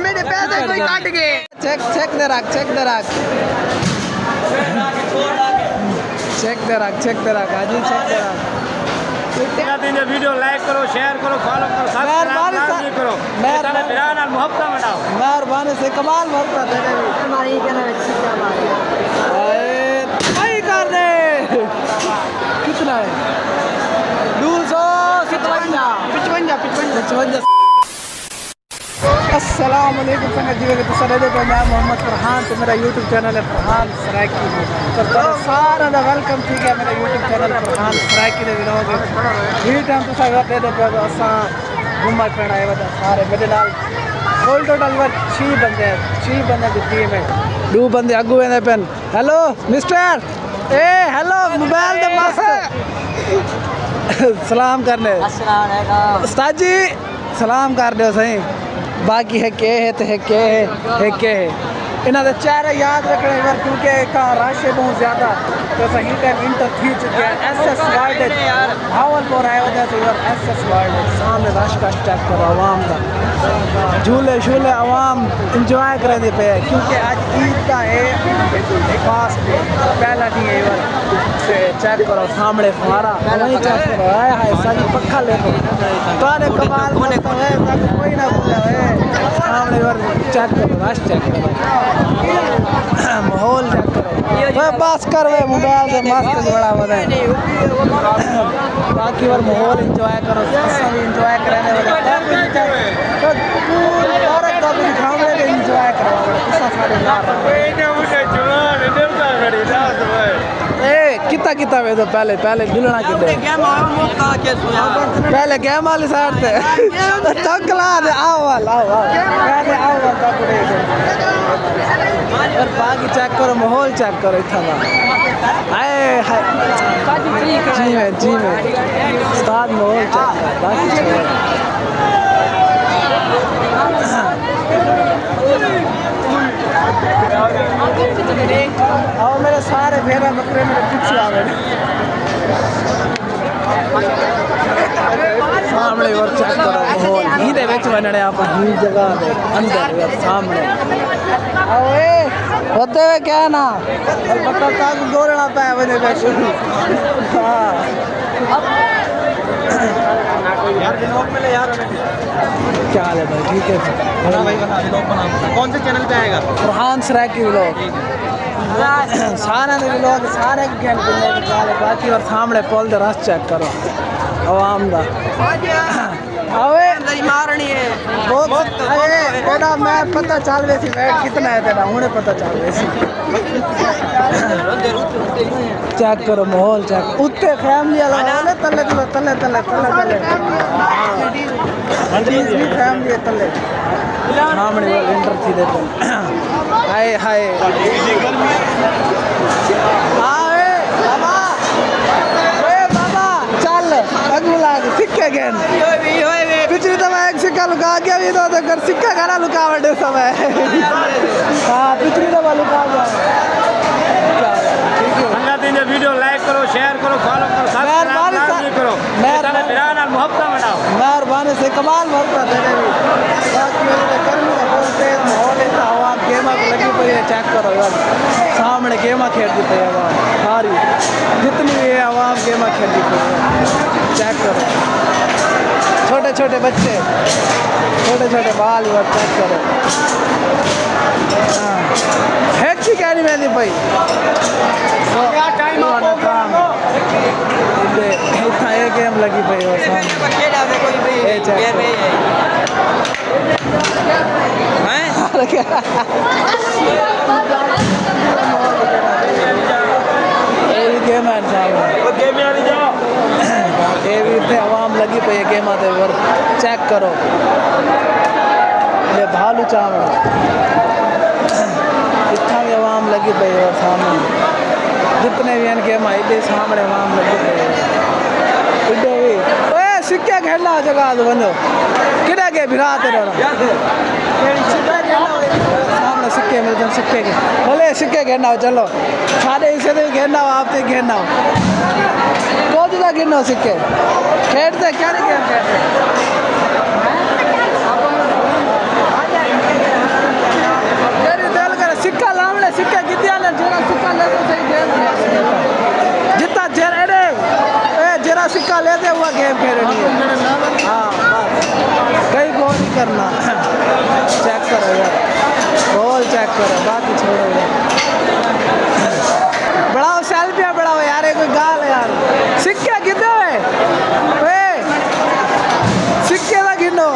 मेरे पैसे कोई काट गए। चेक दे रख हाजी चेक दे रख। वीडियो लाइक करो, शेयर करो, फॉलो करो, सब्सक्राइब करो, मोहब्बत बनाओ। मेहरबानी से कमाल मोहब्बत है हमारी कर दे। कितना है? 255। अस्सलाम वालेकुम संगत जी, तो मैं मोहम्मद फरहान, तो मेरा यूट्यूब चैनल है फरहान सराइकी। तो सारा दा वेलकम ठीक है मेरा यूट्यूब चैनल फरहान सराइकी दे व्लॉग ही टाइम तो सब दे दे पे असा घुमा फिरना है बता सारे मेरे नाल ऑल टोटल वर 6 बंदे की टीम है। 2 बंदे अगू वेंदे पेन। Hello mister A hello mobile दे मस्त सलाम करने अस्सलाम वालेकुम उस्ताद जी सलाम कर दो सही। बाकी है के इन्हों के चेहरे याद रखने बार क्योंकि रश है बहुत ज़्यादा। तो सही टाइम इंटर थी चुके हैं। SS वर्ल्ड भावलपुर आए होते तो यार SS वर्ल्ड सामने रश का चेक करो आवाम का झूले शूले आवाम इंजॉय करें पे क्योंकि आज ईद का है फास्ट पहला नहीं है यार। चेक करो सामने फुहारा वही चेक करो हाय सारी पक्का ले तो कमाल कोई ना भूला है सामने यार चेक करो रश चेक करो माहौल चेक करो बस कर वे मोबाइल से मस्त बड़ा बना बाकी बार माहौल इंजॉय करो भी इंजॉय कराने वाले इंजॉय करो कितना वे तो पहले मिलना पहले गेम वाली साइड से तकला आओ पहले आओ और बाकी चेक करो माहौल चेक करो इतना जी में उस्ताद माहौल चेक करो बाकी आओ मेरे सारे भेड़ा बकरे मेरे पीछे आ गए सामने और चेक करो माहौल इधे विच बनने आप ही जगह दे अंदर सामने आओ ए होते हुए क्या ना पता तक दौड़ना पाया बने पे हां यार व्लॉग में ले यार क्या हाल है भाई ठीक है बना भाई बना व्लॉग बना कौन से चैनल पे आएगा फरहान सराइकी व्लॉग सारे व्लॉग सारे गेम बाकी और सामने पोल दे रस चेक करो आवाम दा अवे नहीं मारनी है बहुत तेरा मैं पता चल वे सी वेट कितना है तेरा हुने पता चल वे सी चेक करो माहौल चेक उत्ते फैमिली वाला तले फैमिली है तले सामने वाले इंटर थी देखो हाय सिक्के गेन पिछली दफा एक सिक्का लुका गया भी तो अगर सिक्का गाना लुकावट समय हाँ पिछली दफा लुका गया। वीडियो लाइक करो, शेयर करो, फॉलो करो, सब्सक्राइब करो, मोहब्बत बनाओ। मेहरबानी से कमाल मोहब्बत है आवाम गेम लगी पई है चेक करो यार सामने गेमा खेलती पई है सारी जितनी भी है आवाम गेमा खेलती पई है चेक करो छोटे बच्चे छोटे बाल और चेक करो हैची कहनी मेरी भाई इतना एक गेम लगी पई और गेम है आवाम लगी पई है गेम आते चेक करो ये भालू चावल इतना भी आवाम लगी पई और सामने जितने भी गेम आई सामने आवाम लगी पई है सिक्के खेलना जगह तो बंदो किधर के भिरा तेरा सामने सिक्के मिलते हैं सिक्के के बोले सिक्के खेलना हो चलो सारे इसे तो खेलना हो आप तो खेलना हो कौन सा खेलना हो सिक्के खेलते क्या नहीं गेम खेलते चेक करो यार, बॉल चेक करो, बाकी छोड़ो यार। बढ़ाओ सेल्फियाँ बढ़ाओ यार, कोई गाल यार। सिक्के कितने है? सिक्के का गिनो,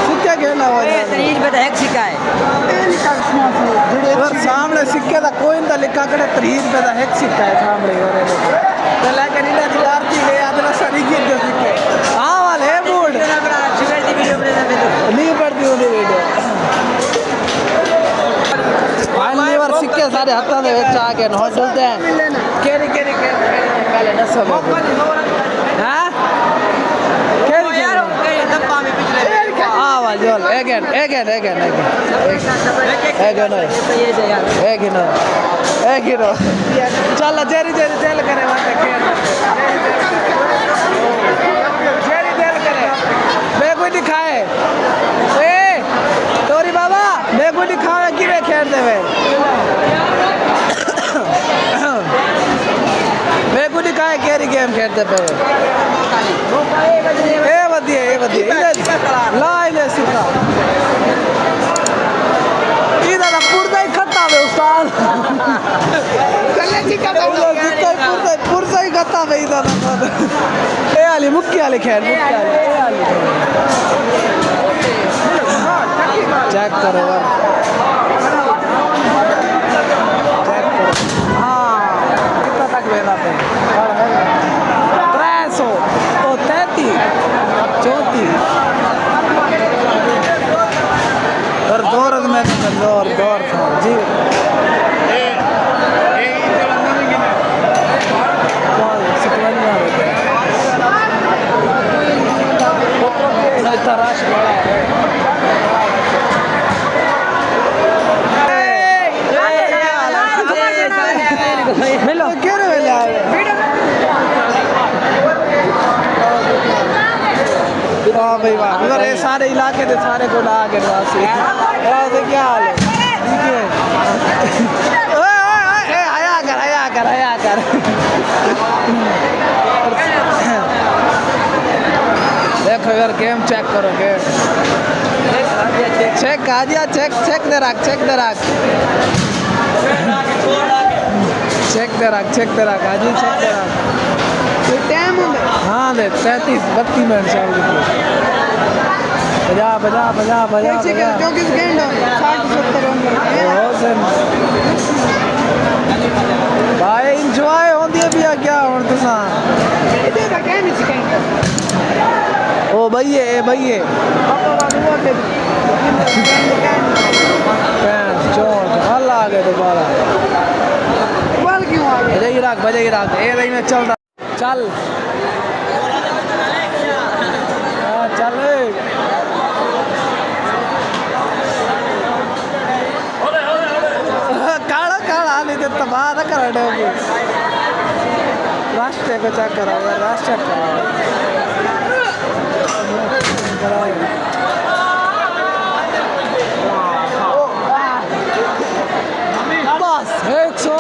सिक्के गिनो एक सिक्का है और सामने सिक्के का कोई ना लिखा करे 30 रुपए का एक सिक्का है सामने और तो लेकिन इन्हें दिलाती है अदला सड़ी की दे सिक्के हां वाले बूढ़ नहीं पड़ती होनी वीडियो फाइनली बार सिक्के सारे हाथों में ਵਿੱਚ आ के नोट डलते हैं केरी केरी पहले नसो में हां केरी यार डब्बा में पिछले हां वाल जोल अगेन एक चल जेरी जेरी तेल करे वाटे खेल जेरी तेल करे मैं कोई दिखाए ए तोरी बाबा मैं कोई दिखावे कि वे खेल देवे मैं कोई दिखाए केरी गेम खेलते पे ए वधिया ला इले सिक्का इधर पुरदा ही खत्ता है उस्ताद चले सिक्का पुरदा ही खत्ता है इधर ए आली मुक्की आली खेल मुक्की आली चेक करो यार हाँ कितना तक वेदा पे 300 तो 33 34 और दौर में दौर था जी तराश बड़ा है मिलो क्या रे वेले वाह भाई वाह उधर ये सारे इलाके थे सारे को ला के वासी ऐसे क्या हाल है ठीक है ओए ओए आया कर देखो यार गेम चेक करो गेम चेक आ दिया चेक दे रख चेक दे रख आजी चेक दे रख टाइम हाँ दे 32 मिनट चल बजा भाई इंजॉय होती है भैया क्या और तुसा ओ भैया आ गए दोबारा क्यों आ गए बजाई रख ये नहीं में चल रहा चल चल काला नहीं तो तबाह ना कर राष्ट्र को चेक करो राष्ट्र बस 100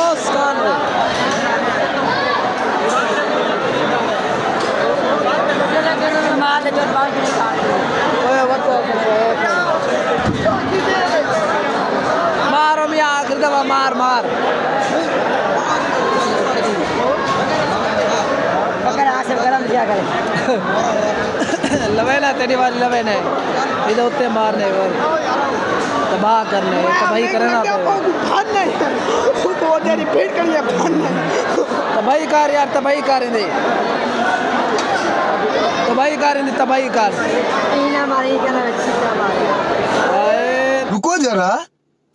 मारो मियाँ आखिर दफा मार गरम क्या करें लवे ना तेरी वाली लवे ने इधर उत्ते मारने और तबाह करने तबाही करे ना तो तेरी पेट करिए तबाही कर यार तबाही कर रुको जरा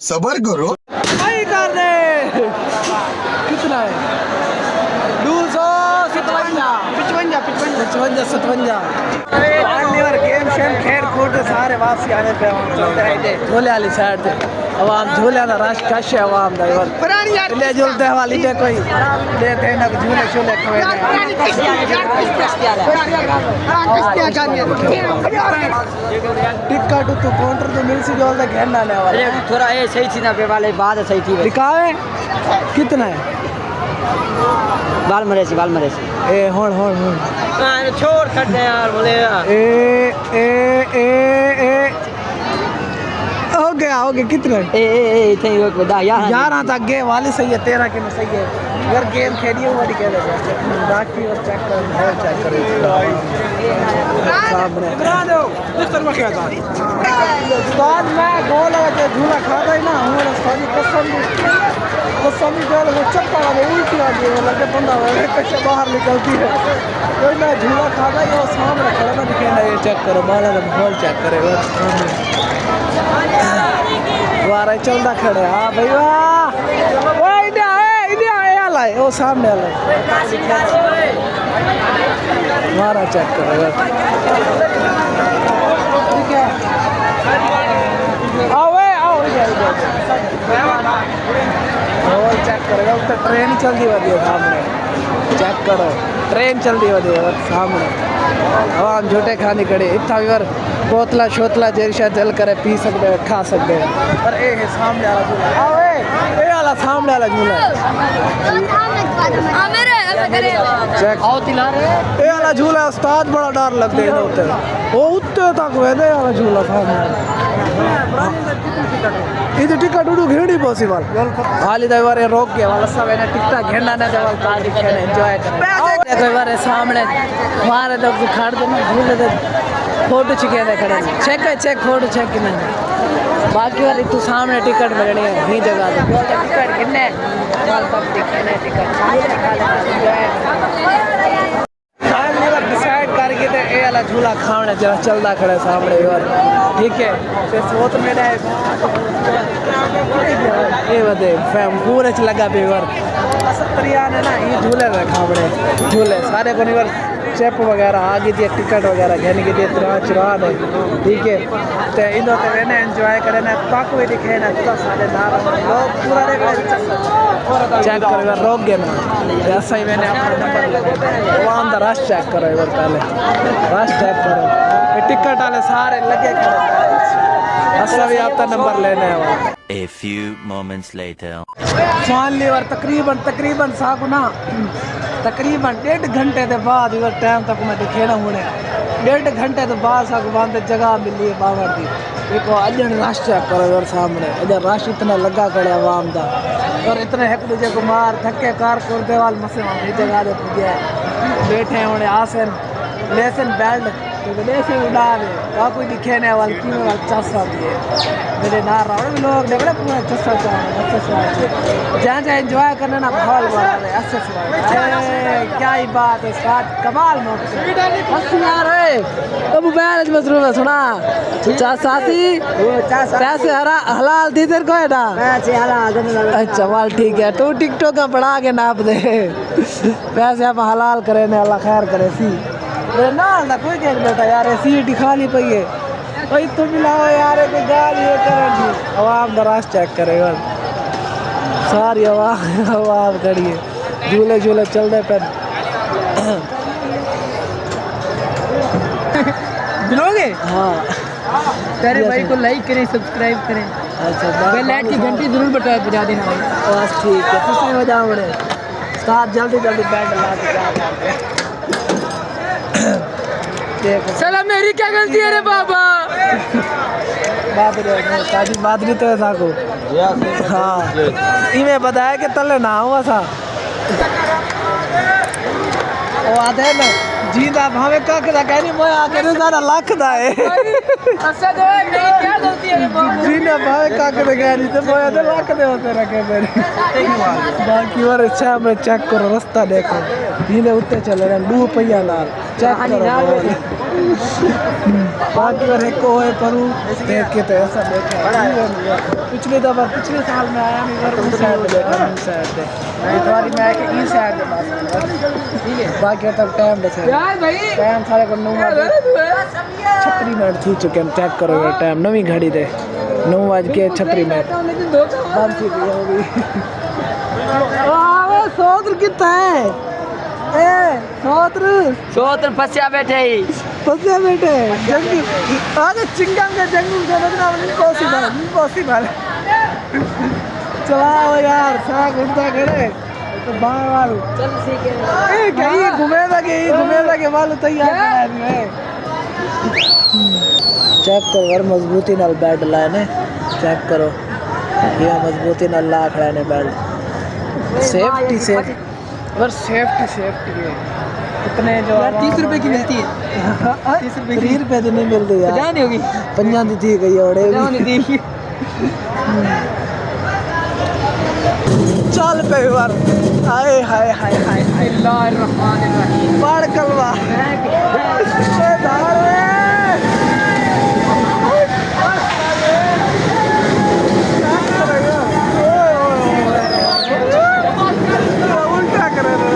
सबर करो तबाही कर दे कितना है 55 गेम शेम खेल कूद सारे वापसी आने पे झूले वाली साइड थे आवाम झूले ना राश कश आवाम दा ले झूलते वाली पे कोई देते ना झूले झूले खवे टिकट तो काउंटर तो मिल सी जोल दा घेरना ने वाला थोड़ा ये सही थी ना पे वाले बाद सही थी दिखावे कितना है बाल मरेसी ए होड़ छोड़ छड्डे यार बोले ए हो गया कितने ए थे एक बता यार 11 तक गए वाले सही है 13 के में सही है यार गेम खेली हुआ नहीं कह रहे बाकी और चेक कर बहुत चेक करो सामने बाद मैं गोल लगा के झूला खाता ही ना हूं सारी कसम गोल वो चक्का वाले उल्टी आ गई लगे बंदा कैसे बाहर निकलती है तो मैं झूला खाता ही और सामने खड़ा ना दिखे ना ये चेक करो बाला का बॉल चेक करेगा वारा चलता खड़े हाँ भाई वाह वो इंडिया आला है वो सामने आला वारा चेक करेगा ठीक है आओ और चेक करेगा उस ट्रेन चलती होती है सामने चेक करो ट्रेन चलती होती है सामने हम झूठे खाने खड़े इतना भी बोतला शोतला जैसा जल करे पी सकते हैं खा सकते हैं पर ये है सामने वाला झूला आओ ये वाला सामने वाला झूला चेक आओ तिला रे ये वाला झूला उस्ताद बड़ा डर लगते हैं होते वो उत्ते तक वेदे वाला झूला सामने ಇದು ಟಿಕೆಟ್ ಹುಡುಗ ಹೇಳಿ ಪಾಸಿಬಲ್ ಹಾಲಿದ ಇವರೇ ರೋಕೆ ವಲಸವೆ ಟಿಕೆಟ್ घेरना दे वाल ताज खेले एंजॉय करे देखो इवरे सामने मारे तो खाड़ दे ना भूल दे फोटो छिके दे खड़े चेक फोटो चेक ना बाकी वाली तू सामने टिकट मिलनी है ही जगह दे टिकट किन्ने वाल तब दिखने टिकट डिसाइड करके ते ए वाला झूला खाने जरा चलदा खड़े सामने और ठीक है ते सोत मेरा ये बदे फैम पूरे च लगा बेवर सत्रिया ने ना ये झूले रखा बड़े झूले सारे को निवर चेप वगैरह आगे दिए टिकट वगैरह घेने के दिए चुरा दे ठीक है तो इधर तो वेने एंजॉय करे ना पाक हुए दिखे ना तो सारे नार लोग पूरा चेक करेगा रोक गए ना ऐसा ही मैंने अपना नंबर लगा वहाँ अंदर रश चेक करो इधर पहले रश चेक करो ये टिकट वाले सारे लगे असल भी आपका नंबर लेने है A few moments later. मान लीवर तकरीबन साकू ना तकरीबन 1.5 घंटे के बाद इवर टाइम तक मैं दिखेना होने 1.5 घंटे के बाद साकू बांध जगह मिली है बावर दी देखो अजन रश चेक करो इधर सामने इधर रश इतना लगा खड़े आवाम का और इतने एक दूजे को मार धक्के कार कर देवाल मसे वहाँ जगह दे पुजे बैठे होने आसन लेसन बेल्ट तो देखे उड़ा दे कोई दिखेने वाल की वाल चस्सा दिए मेरे ना रावण लोग देखले पूरा चस्सा जहाँ जहाँ एंजॉय करने ना भावल वाला है अच्छे से क्या ही बात है साथ कमाल मौत बस यार है अब बैल मसरूफ है सुना चासासी पैसे हलाल दी तेरे को है ना पैसे हलाल अच्छा वाल ठीक है तू टिकटॉक का बढ़ा के नाप दे पैसे आप हलाल करे ने अल्लाह खैर करे सी ना ना कोई कह बेटा यार सीट खाली पई है भाई तुम मिलाओ यार कोई गाली ये करेंगी आवाम दराज चेक करेगा सारी आवाम खड़ी है झूले झूले चल रहे पे मिलोगे हाँ तेरे भाई को लाइक करें सब्सक्राइब करें अच्छा बेल आइकन की घंटी जरूर बजा देना बस ठीक है कुछ नहीं हो जाओ बड़े साथ जल्दी बैठ ला के देखो चला मेरी क्या गलती है रे बाबा बात नहीं तो था को हाँ इन्हें बताया कि तले ना हुआ था वो आते हैं ना जींदा भावे का कहनी मैं आके ना सारा लाख दा है अच्छा दो मेरी क्या गलती है रे बाबा जींदा भावे का कहनी तो मैं तो लाख दे होते रखे मेरे बाकी और अच्छा मैं चेक करो रास्ता देखो इन्हें उत्ते चले रहे लू पहिया लाल चेक करो बाकी और एक को है परू देख के तो ऐसा देखा पिछले साल में आया मैं उस साइड देखा उस साइड पे इस बार मैं आके इस साइड पे ठीक है बाकी तक टाइम बचा यार भाई टाइम सारे को 36 मिनट थी चुके हैं चेक करो ये टाइम नवी घड़ी दे 9:36 मिनट बंद थी गई होगी आवे सोत्र कितना है ए सोत्र फंसिया बैठे जंगल आगे चिंगम के जंगल से बचना इम्पॉसिबल चलाओ यार साग उड़ता करे तो बाहर वालू चल ठीक है ए कहीं घूमेगा के वालू तैयार है चेक कर मजबूती नाल बैठ लाए ने चेक करो ये मजबूती न अल्लाह खड़ा ने बेल्ट सेफ्टी सेफ्टी और सेफ्टी है इतने जो 30 रुपए की मिलती है 30 रुपए की 30 रुपए तो नहीं मिलते यार 50 नहीं होगी 50 दी थी गई ओड़े नहीं चल पे बार हाय हाय हाय हाय बिस्मिल्लाहिर्रहमानिर्रहीम पढ़ कलवा ए धार रे उल्टा करे रे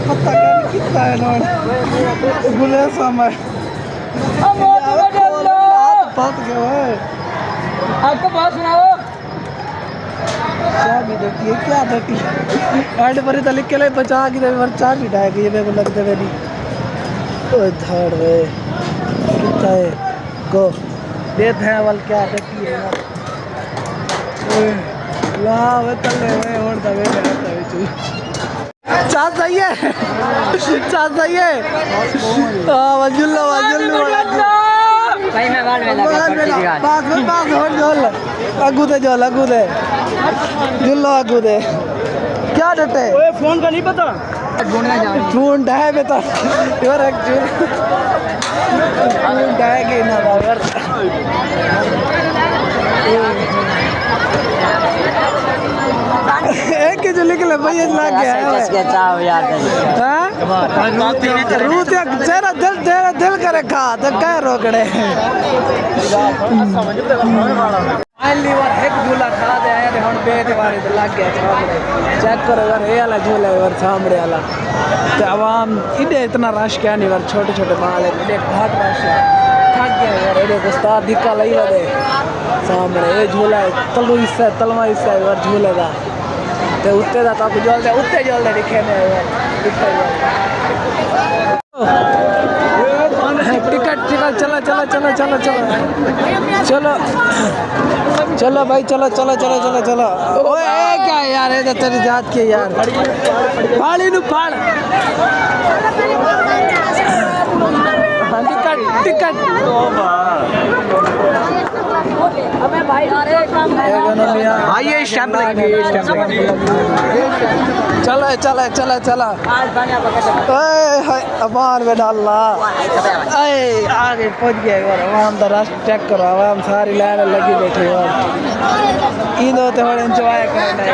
पत्ता कर कितना है नोट गुले समय बात क्या है आपको बात सुनाओ क्या भी देती है क्या देती है एंड पर तो लिख के ले बचा की देवे चार भी डाय गई मेरे को लगते वे नहीं ओ धड़ वे कितना है गो दे है वाल क्या देती है यार ला वे तले वे और दबे रहता है चू चार सही है हां वजुल्लो भाई मैं बाद में लगा पास हो जोल अगू दे जुल्लो अगू दे क्या डटे ओए फोन का नहीं पता ढूंढना जा रही फोन डाय बेटा यार एक्चुअली फोन डाय के ना यार एक के जो निकले भैया लग गया है चाहो यार रूत तेरा दिल करे खा तो कह रोकड़े फाइनली वो एक झूला खा दे आया हम बेट वाले तो लग गया सामने चेक करो यार ये वाला झूला है यार सामने वाला तो आवाम इधर इतना रश क्या नहीं यार छोटे छोटे बाल है इधर बहुत रश है थक गए यार इधर उस्ताद धिक्का लई लगे सामने ये झूला है तलू हिस्सा तलवा हिस्सा है यार झूले का तो उत्ते दा तो जल्दी उत्ते जल्दी दिखे ने यार टिकट चलो भाई चलो ओए क्या यार ये तेरी जात के यार फाड़ी नु फाड़ टिकट अबे भाई आइए स्टैंप चला ओए अमान में डालना आगे पहुंच गया यार आवाम दा रास्ता चेक करो आवाम सारी लाइन लगी बैठी यार इन होते बड़े एंजॉय करना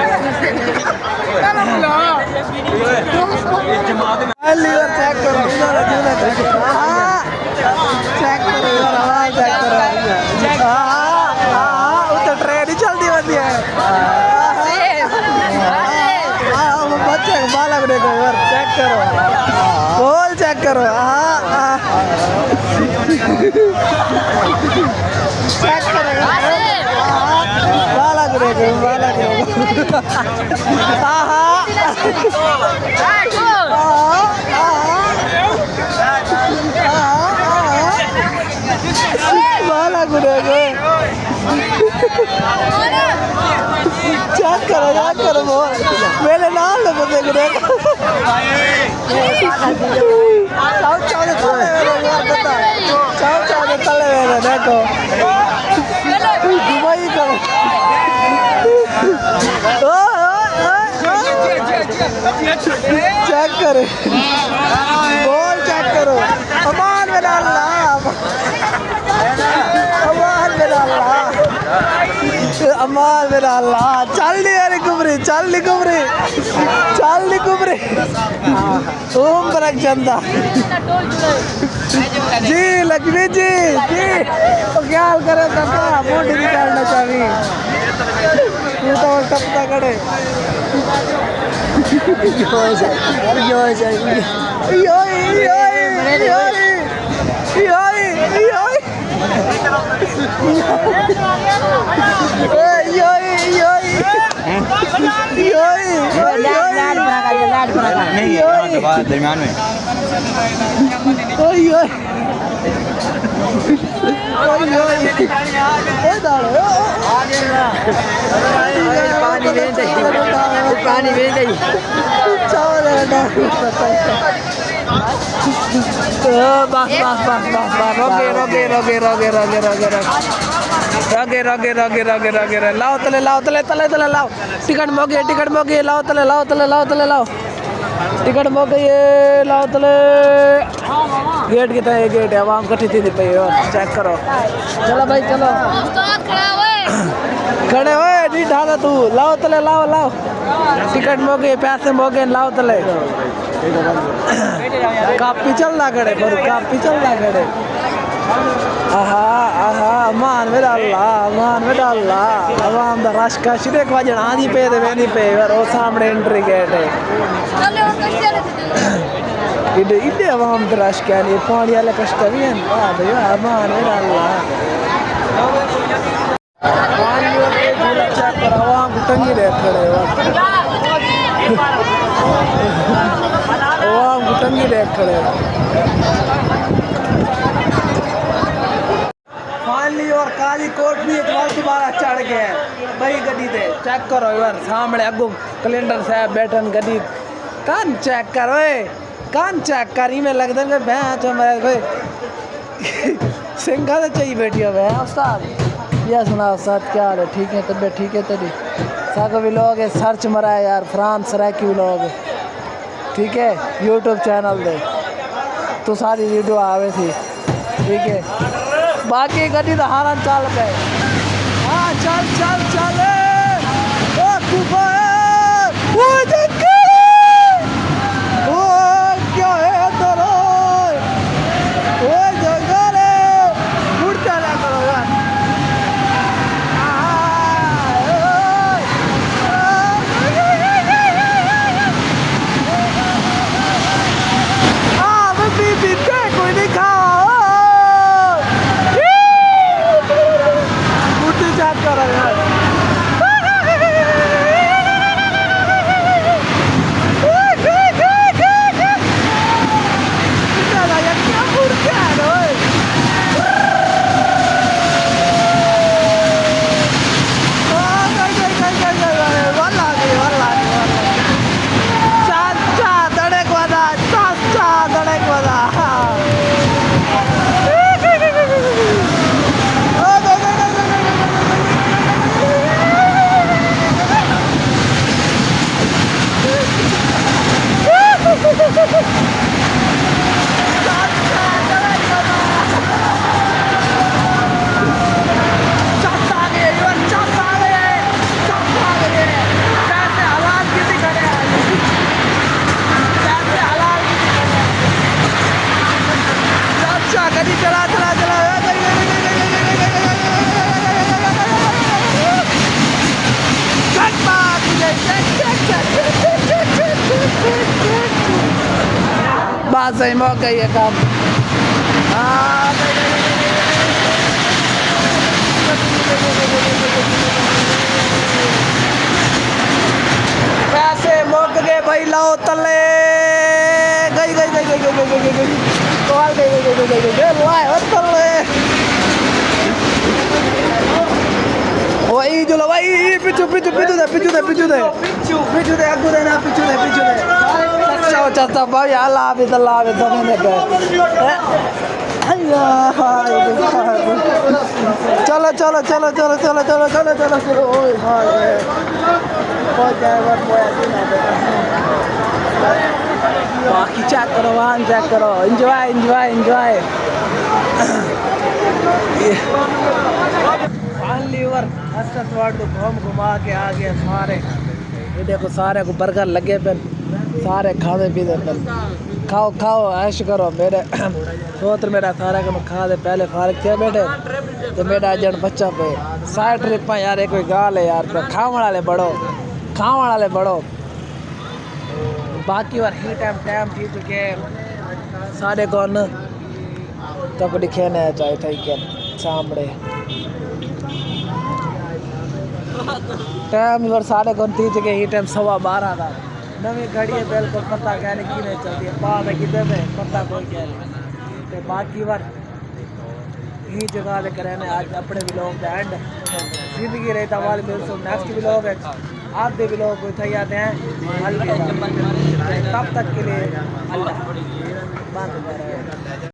चेक करो चेक करो यार आवाज चेक करो उधर ट्रेन ही चलती होती है बच्चे बालक देखो यार चेक करो बोल चेक करो चेक करो बालक देखो बालक देखो चेक करो वो मेरे नाम ले बंदे को देखो चाव तले मेरे देखो दुबई करो चेक करो बोल चेक करो अमान में अमाल मेरा अल्लाह चल नी कुबरी ओम बरक चंदा जी लक्ष्मी जी तो क्या हाल करे काका मोटी निकालना चाहिए तू तो टपता करे दरमियान में ओए ओए ओए ओए दाड़ो पानी भेज दे रोगे लाओ तले लाओ टिकट मोगे लाओ तले टिकट मोगे ये लाओ तले गेट कितना है गेट है आवाम कठी थी पे चेक करो चलो भाई चलो खड़े हुए नहीं ढागा तू लाओ तले लाओ टिकट मोगे पैसे मोगे लाओ तले कापी चल रहा खड़े पर कापी चल रहा खड़े आहा मान में डाला आवाम दा रश का शिरे को वजन आंधी पे दे वेनी पे और वो सामने एंट्री गेट है इधे आवाम दा रश क्या नहीं पानी वाले कष्ट भी हैं वाह भैया मान में डाला पानी और एक झूला चेक कर आवाम टंगी रहे खड़े आवाम टंगी रहे खड़े फाइनली और काली कोट भी एक बार दोबारा चढ़ गए भाई गड्डी दे चेक करो यार सामने अगो कैलेंडर साहब बैठन गड्डी कान चेक करो कान चेक करी में लगता है भैंस हमारे भाई सिंगा तो चाहिए बैठी हो भैंस उस्ताद यह सुना उस्ताद क्या हाल है ठीक है तबीयत ठीक है तेरी साको व्लॉग है सर्च मरा है यार फ्रांस सराकी व्लॉग ठीक है यूट्यूब चैनल दे तो सारी वीडियो आवे थी ठीक है बाकी गड्डी तो हारन चल गए हाँ चल ओ कुफा वो देखो ओ क्या है तेरा ओ जंगल है उड़ चला करो यार कोई नहीं खाओ बात सही मौका ये काम पैसे मुक गए भाई लाओ तले गई वही जो भाई पिछू दे अगू देना पिछू दे चाचा भाई ला भी तो नहीं दे चलो ओए हां बाकी चेक करो एंजॉय फाइनली और हसत वार्ड को घुमा के आ गए सारे ये देखो सारे को बर्गर लगे पे सारे खाने पीते पे खाओ ऐश करो मेरे सोत्र मेरा सारा को खा दे पहले फारक किया बैठे तो मेरा जन बच्चा पे 60 ट्रिपा यार एक कोई गाल है यार खाने वाले बड़ो बाकी और ही टाइम थी चुके सारे कौन कबड्डी खेलने चाहे थे क्या सामने टाइम और साढ़े कौन थी चुके ही टाइम 12:15 था नवी घड़ी है बिल्कुल पता कह नहीं कि नहीं चलती है बाद में किधर में पता कोई कह नहीं तो बाकी बार यही जगह लेकर रहने आज अपने ब्लॉग का एंड जिंदगी रहता वाले दोस्तों नेक्स्ट ब्लॉग है आधे ब्लॉग को थे आते हैं तब तक के लिए अल्लाह बंद कर